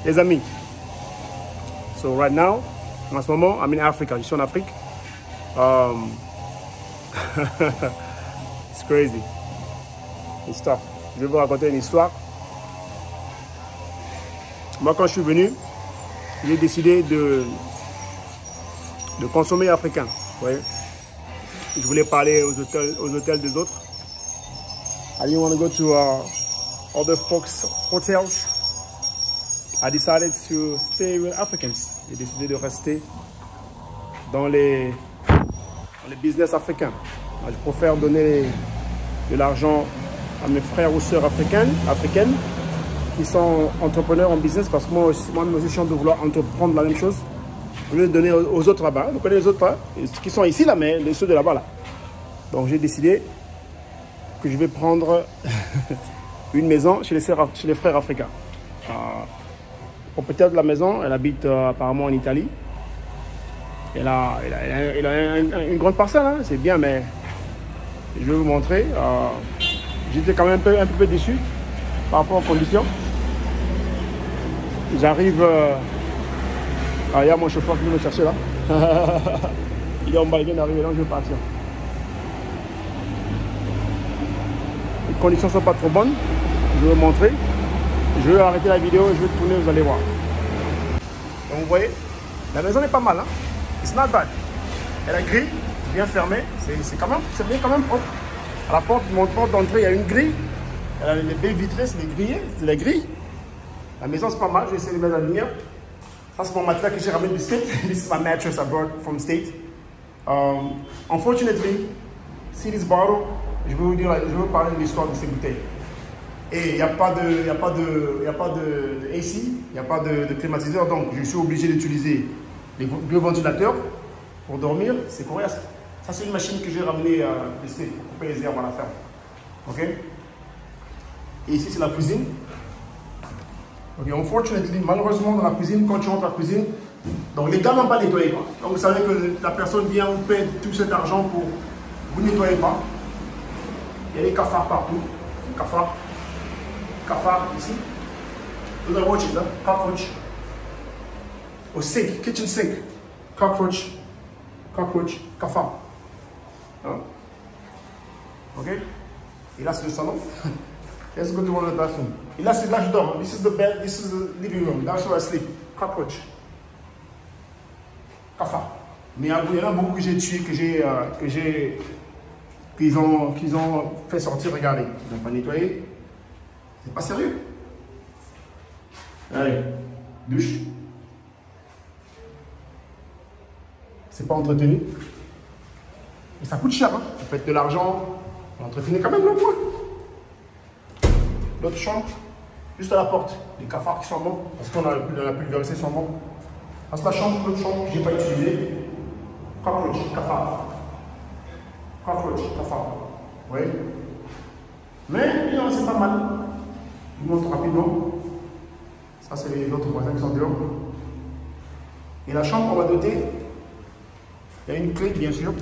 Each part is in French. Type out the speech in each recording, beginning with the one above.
Les amis. So right now, en ce moment, I'm in Africa. Je suis en Afrique. It's crazy. It's tough. Je vais vous raconter une histoire. Moi, quand je suis venu, j'ai décidé de consommer africain. Vous voyez? Je voulais parler aux hôtels des autres. I didn't want to go to other folks' hotels. I decided to stay with Africans. J'ai décidé de rester dans les business africains. Je préfère donner de l'argent à mes frères ou sœurs africaines qui sont entrepreneurs en business, parce que moi aussi, je suis en train de vouloir entreprendre la même chose. Je vais donner aux autres là-bas. Vous connaissez les autres là, qui sont ici là, mais ceux de là-bas là. Donc j'ai décidé que je vais prendre une maison chez les frères africains. Propriétaire de la maison, elle habite apparemment en Italie. Elle a une grande parcelle, hein, c'est bien, mais je vais vous montrer. J'étais quand même un peu déçu par rapport aux conditions. J'arrive. Il y a mon chauffeur qui vient me chercher là. Il est en bas, il vient d'arriver, donc je vais partir. Les conditions ne sont pas trop bonnes. Je vais vous montrer. Je vais arrêter la vidéo, je vais tourner, vous allez voir. Donc vous voyez, la maison est pas mal, hein. It's not bad. Elle a grille, bien fermée. C'est quand même propre. À la porte, mon porte d'entrée, il y a une grille. Elle a les baies vitrées, c'est les grilles. La maison, c'est pas mal. Je vais essayer de mettre la lumière. Ça, c'est mon matelas que j'ai ramené du State. This is my mattress I brought from State. Unfortunately, see this bottle, je vais vous parler de l'histoire de ces bouteilles. Et il n'y a pas de AC, il n'y a pas de climatiseur, donc je suis obligé d'utiliser les deux ventilateurs pour dormir. C'est coriace. Ça, c'est une machine que j'ai ramenée de State pour couper les herbes à la ferme. Ok? Et ici, c'est la cuisine. Ok, unfortunately, malheureusement, dans la cuisine, quand tu rentres dans la cuisine, donc les gars n'ont pas nettoyé. Quoi. Donc vous savez que la personne vient vous paye tout cet argent pour vous nettoyer pas. Il y a des cafards partout. Cafards ici. Those are roaches, hein? Cockroach. Au sink, kitchen sink. Cockroach, cafard. Hein? Ok? Et là, c'est le salon. Let's go to one of the bathroom. Et là, c'est là que je dors. This is the bed, this is the living room. That's where I sleep. Cockroach. Cafard. Mais il y en a beaucoup que j'ai tués, qu'ils ont fait sortir. Regardez. Ils n'ont pas nettoyé. C'est pas sérieux. Allez, douche. C'est pas entretenu. Et ça coûte cher, hein. Vous faites de l'argent, vous entretenez quand même le bois. L'autre chambre, juste à la porte. Les cafards qui sont bons, parce qu'on a pulvérisé sont bons. Ça c'est la chambre, l'autre chambre que je n'ai pas utilisée. Cockroach, cafard. Cockroach, cafard. Oui. Mais c'est pas mal. Je vous montre rapidement. Ça, c'est les autres voisins qui sont dehors. Et la chambre qu'on va doter, il y a une clé, bien sûr.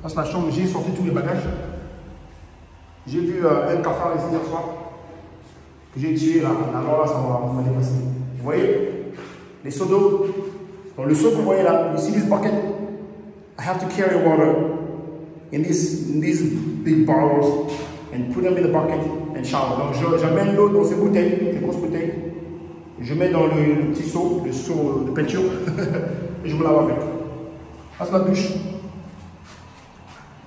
Ça, c'est la chambre, j'ai sorti tous les bagages. J'ai vu un cafard ici hier soir, que j'ai tué là. Alors là, ça m'a dépassé. Vous voyez, les seaux d'eau. Donc, le seau que vous voyez là, you see this bucket? I have to carry water in these big bottles and put them in the bucket and shower. Donc, j'amène l'eau dans ces bouteilles, ces grosses bouteilles. Je mets dans le petit seau, le seau de peinture, et je me lave avec. Ça, c'est la douche.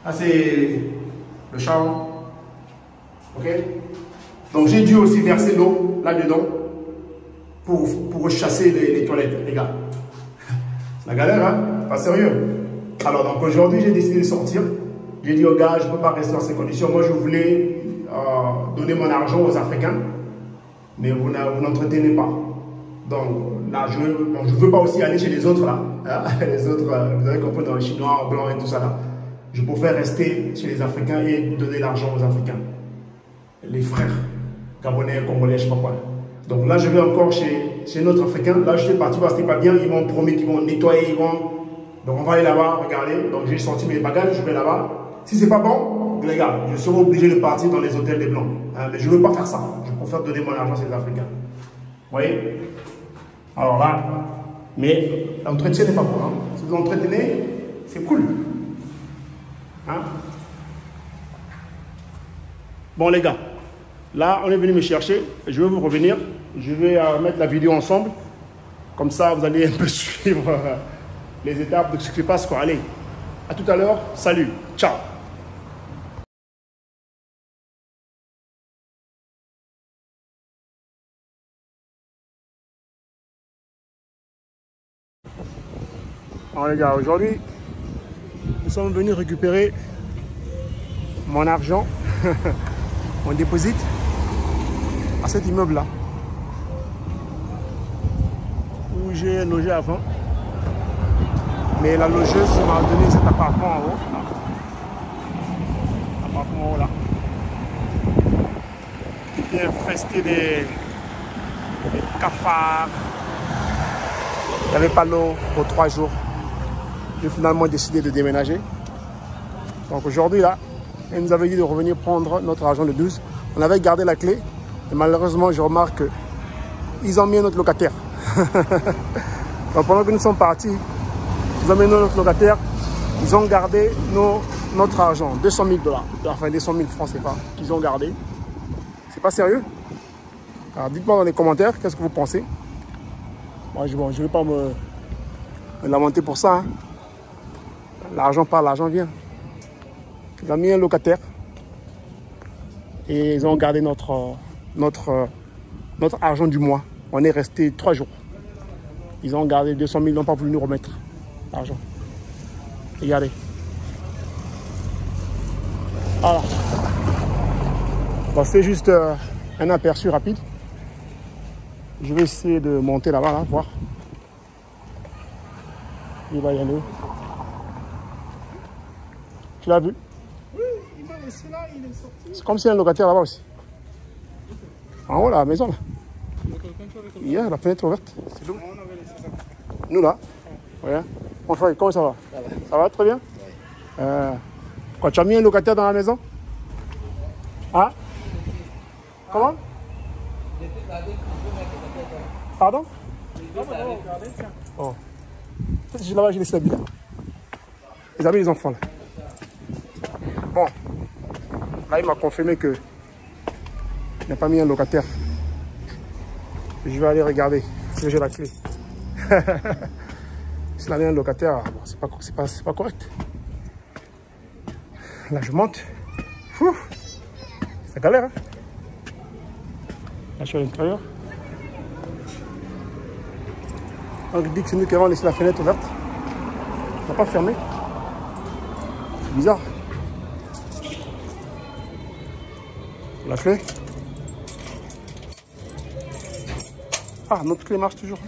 Ça, c'est le shower. Ok? Donc, j'ai dû aussi verser l'eau là-dedans pour chasser les toilettes, les gars. C'est la galère, hein? Pas sérieux. Alors, donc aujourd'hui, j'ai décidé de sortir. J'ai dit aux gars, je ne peux pas rester dans ces conditions. Moi, je voulais donner mon argent aux Africains, mais vous n'entretenez pas. Donc, là, je ne veux pas aussi aller chez les autres, là. Hein? Les autres, vous avez compris, dans les Chinois, Blancs et tout ça, là. Je préfère rester chez les Africains et donner l'argent aux Africains. Les frères, Gabonais, Congolais, je ne sais pas quoi. Donc là, je vais encore chez notre Africain. Là, je suis parti parce que c'était pas bien. Ils m'ont promis qu'ils vont nettoyer, Donc on va aller là-bas, regardez. Donc j'ai sorti mes bagages, je vais là-bas. Si c'est pas bon, les gars, je serai obligé de partir dans les hôtels des Blancs. Hein, mais je ne veux pas faire ça. Je préfère donner mon argent à ces Africains. Vous voyez? Alors là, mais l'entretien n'est pas bon. Hein. Si vous entretenez, c'est cool. Hein? Bon les gars, là on est venu me chercher. Je vais vous revenir. Je vais mettre la vidéo ensemble. Comme ça, vous allez un peu suivre les étapes de ce qui se passe. Quoi. Allez, à tout à l'heure. Salut. Ciao. Alors les gars, aujourd'hui, nous sommes venus récupérer mon argent, mon dépôt à cet immeuble-là, où j'ai logé avant. Mais la logeuse m'a donné cet appartement en haut. Là. Appartement en haut là. Qui est infesté des cafards. Il n'y avait pas l'eau pour 3 jours. J'ai finalement décidé de déménager. Donc aujourd'hui là, elle nous avait dit de revenir prendre notre argent de 12. On avait gardé la clé. Et malheureusement, je remarque qu'ils ont mis un autre locataire. Donc pendant que nous sommes partis, ils ont mis notre locataire. Ils ont gardé notre argent, 200 000 $. Enfin 200 000 francs CFA qu'ils ont gardé. C'est pas sérieux? Alors dites-moi dans les commentaires, qu'est-ce que vous pensez? Moi, je ne vais pas me lamenter pour ça. Hein. L'argent part, l'argent vient. Ils ont mis un locataire et ils ont gardé notre argent du mois. On est resté 3 jours. Ils ont gardé 200 000, ils n'ont pas voulu nous remettre l'argent. Regardez. Voilà. Bon, c'est juste un aperçu rapide. Je vais essayer de monter là-bas, là, voir. Il va y aller. Tu l'as vu? Oui, il m'a laissé là, il est sorti. C'est comme s'il y a un locataire là-bas aussi. En haut, la maison là. Il y a la fenêtre ouverte. C'est nous. On avait laissé ça. Nous là. Ouais. Mon frère, comment ça va? Ça va très bien? Quand tu as mis un locataire dans la maison? Hein? Comment? Pardon? Oh. Peut-être là-bas, j'ai laissé la bille. Les amis, les enfants là. Bon. Là, il m'a confirmé que il n'a pas mis un locataire. Je vais aller regarder si j'ai la clé. S'il a mis un locataire, bon, c'est pas correct. Là, je monte. C'est galère, hein? Là, je suis à l'intérieur. Donc, il dit que c'est nous qui avons laissé la fenêtre ouverte. On n'a pas fermé. C'est bizarre. La clé. Ah, notre clé marche toujours.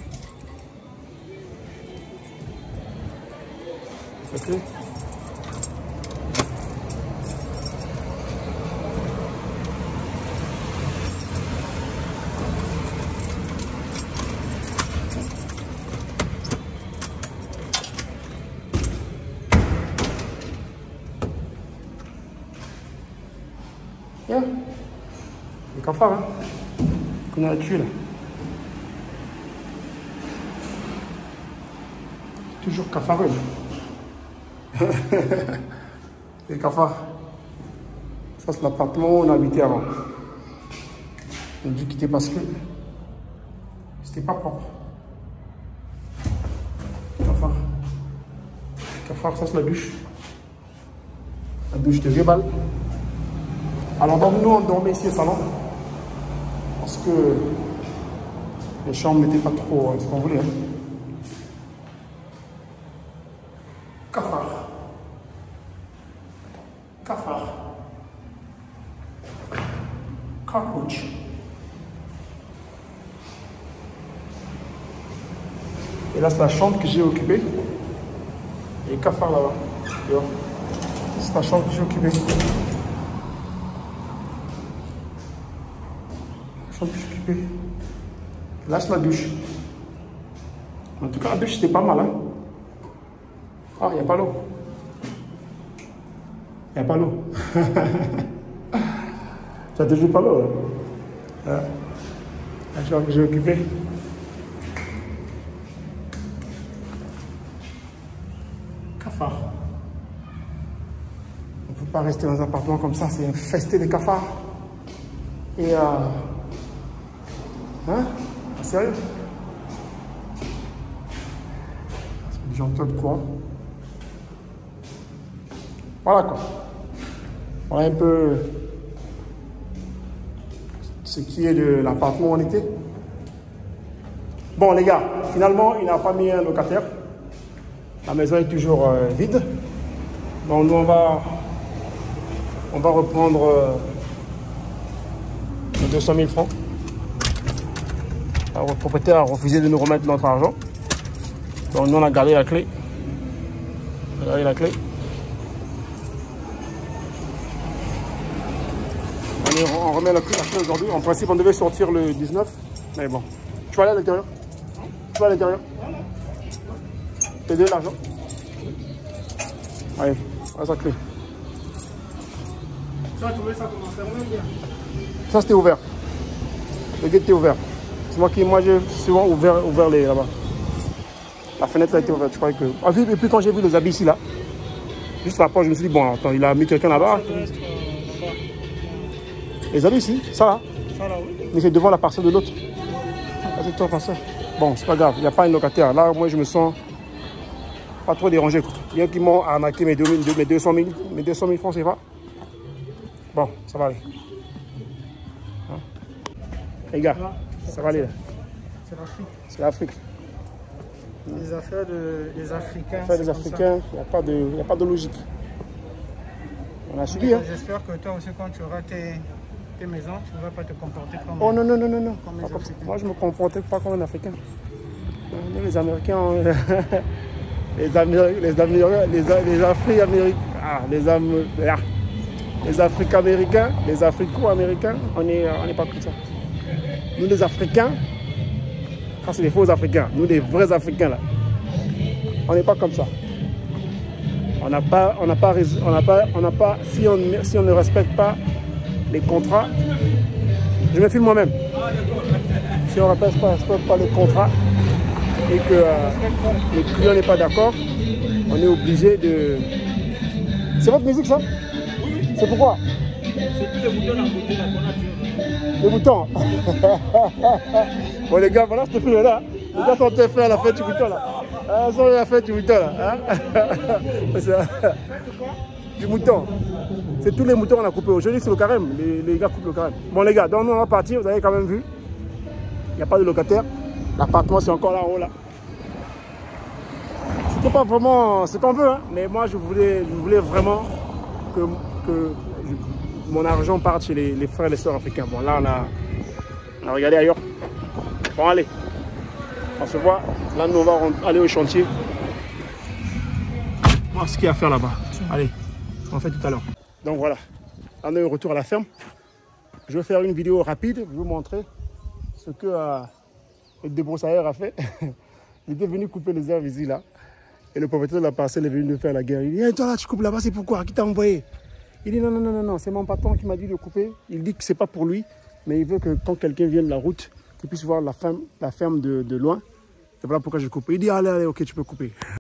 La clé. Yeah. Les cafards, hein, qu'on a tué là. Toujours cafareux. Les cafards. Ça, c'est l'appartement où on habitait avant. On a dû quitter parce que c'était pas propre. Cafard. Cafard, ça, c'est la douche. La douche de vieux balles. Alors donc nous on dormait ici au salon parce que les chambres n'étaient pas trop ce qu'on voulait. Hein. Cafard. Cafard. Cockroach. Et là c'est la chambre que j'ai occupée. Et cafard là-bas. C'est la chambre que j'ai occupée. Là, c'est la douche. En tout cas, la douche, c'était pas mal. Hein? Ah, il n'y a pas l'eau. Il n'y a pas l'eau. Tu as toujours pas l'eau. Hein? La chambre que j'ai occupée. Pas rester dans un appartement comme ça, c'est infesté de cafards. Et hein? Sérieux? C'est des gens de quoi? Voilà quoi. Voilà un peu ce qui est de l'appartement où on était. Bon les gars, finalement il n'a pas mis un locataire. La maison est toujours vide. Donc nous on va reprendre les 200 000 francs. Alors, le propriétaire a refusé de nous remettre notre argent. Donc nous on a gardé la clé. On a gardé la clé. On remet la clé aujourd'hui. En principe on devait sortir le 19. Mais bon. Tu vas aller à l'intérieur? Tu vas à l'intérieur? T'aider l'argent? Allez, voilà sa clé. Tu as trouvé ça comment? Fermé bien? Ça c'était ouvert. Le gate était ouvert. C'est moi j'ai souvent ouvert les là-bas. La fenêtre a été ouverte, je croyais que. Ah, et puis quand j'ai vu les habits ici là, juste à la porte, je me suis dit bon attends, il a mis quelqu'un là-bas. Les habits ici, ça là. Ça là, oui. Mais c'est devant la parcelle de l'autre. C'est toi parcelle. Bon, c'est pas grave, il n'y a pas un locataire. Là, moi je me sens pas trop dérangé. Bien qu'ils m'ont arnaqué mes 200 000 francs, c'est pas. Bon, ça va aller. Hein? Les gars, ça va aller là. C'est l'Afrique. C'est l'Afrique. Les affaires des Africains. Les affaires des Africains, il n'y a pas de logique. On a subi, hein. J'espère que toi aussi, quand tu auras tes maisons, tu ne vas pas te comporter comme. Oh non. Comme les Africains. Moi, je ne me comportais pas comme un Africain. Nous, les Américains, les Africains-Américains, les Africo-Américains, on n'est pas comme ça. Nous, les Africains, ça c'est les faux Africains. Nous, les vrais Africains, là, on n'est pas comme ça. On n'a pas, si on ne respecte pas les contrats, je me filme moi-même. Si on ne respecte pas les contrats et que le client n'est pas d'accord, on est obligé de... C'est votre musique ça? Oui. C'est pourquoi? C'est tous les boutons à côté là qu'on a tué. Les boutons. Bon les gars, voilà ce film là. Les gars sont faits à la fête du bouton là. Ils sont à la fête du bouton là. Hein? Du mouton. C'est tous les moutons qu'on a coupés. Aujourd'hui c'est le carême. Les gars coupent le carême. Bon les gars, donc nous on va partir. Vous avez quand même vu. Il n'y a pas de locataire. L'appartement c'est encore là en haut là. C'était pas vraiment ce qu'on veut, hein. Mais moi je voulais vraiment que mon argent parte chez les frères et les sœurs africains. Bon là on a regardé ailleurs. Bon allez, on se voit. Là nous on va aller au chantier. Voir ce qu'il y a à faire là-bas. Allez, on fait tout à l'heure. Donc voilà, là on est au retour à la ferme. Je vais faire une vidéo rapide, vous montrer ce que le débroussailleur a fait. Il était venu couper les herbes ici là. Et le propriétaire de la parcelle est venu nous faire la guerre. Il dit hey, toi là tu coupes là-bas, c'est pourquoi? Qui t'a envoyé? Il dit non, c'est mon patron qui m'a dit de couper. Il dit que c'est pas pour lui, mais il veut que quand quelqu'un vienne de la route, qu'il puisse voir la ferme de loin. C'est voilà pourquoi je coupe. Il dit allez, ok, tu peux couper.